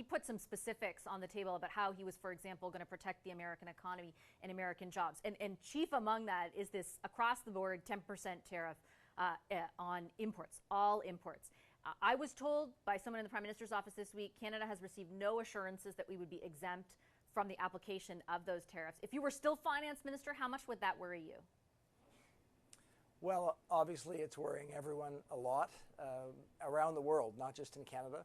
put some specifics on the table about how he was, for example, going to protect the American economy and American jobs. And chief among that is this across-the-board 10% tariff on imports, all imports. I was told by someone in the Prime Minister's office this week, Canada has received no assurances that we would be exempt from the application of those tariffs. If you were still Finance Minister, how much would that worry you? Well, obviously it's worrying everyone a lot around the world, not just in Canada.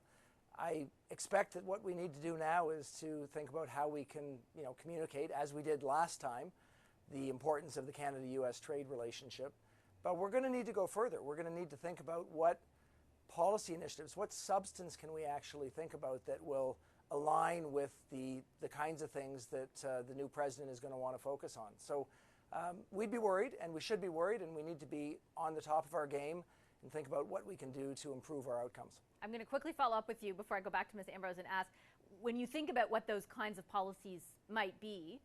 I expect that what we need to do now is to think about how we can, communicate, as we did last time, the importance of the Canada-U.S. trade relationship. But we're going to need to go further. We're going to need to think about what policy initiatives, what substance can we actually think about that will align with the kinds of things that the new president is going to want to focus on. So we'd be worried, and we should be worried, and we need to be on the top of our game and think about what we can do to improve our outcomes. I'm going to quickly follow up with you before I go back to Ms. Ambrose and ask, when you think about what those kinds of policies might be,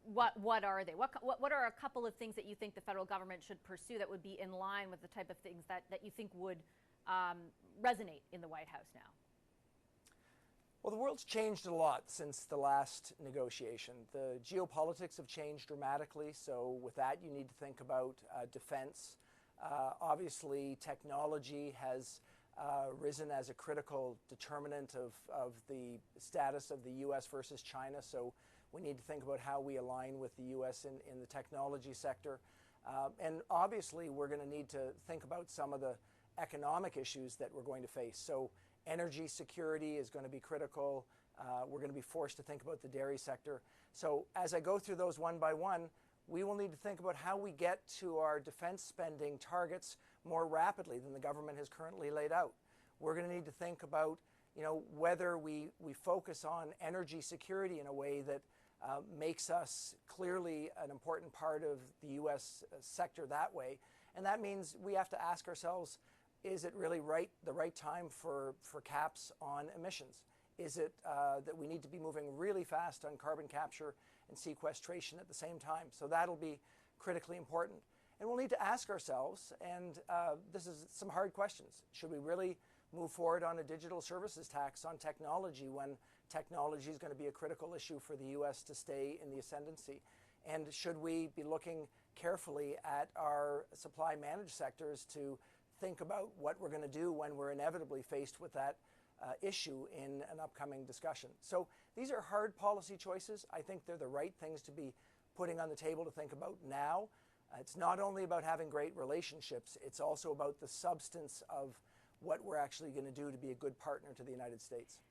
what are they? What are a couple of things that you think the federal government should pursue that would be in line with the type of things that you think would resonate in the White House now? Well, the world's changed a lot since the last negotiation. The geopolitics have changed dramatically, so with that you need to think about defense. Obviously, technology has risen as a critical determinant of the status of the U.S. versus China, so we need to think about how we align with the U.S. in the technology sector. And obviously, we're going to need to think about some of the economic issues that we're going to face. So energy security is going to be critical. We're going to be forced to think about the dairy sector. So as I go through those one by one, we will need to think about how we get to our defense spending targets more rapidly than the government has currently laid out. We're going to need to think about, whether we focus on energy security in a way that makes us clearly an important part of the U.S. sector that way. And that means we have to ask ourselves, is it really the right time for caps on emissions? Is it that we need to be moving really fast on carbon capture and sequestration at the same time? So that'll be critically important. And we'll need to ask ourselves, and this is some hard questions, should we really move forward on a digital services tax on technology when technology is going to be a critical issue for the U.S. to stay in the ascendancy? And should we be looking carefully at our supply managed sectors to think about what we're going to do when we're inevitably faced with that issue in an upcoming discussion? So these are hard policy choices. I think they're the right things to be putting on the table to think about now. It's not only about having great relationships, it's also about the substance of what we're actually going to do to be a good partner to the United States.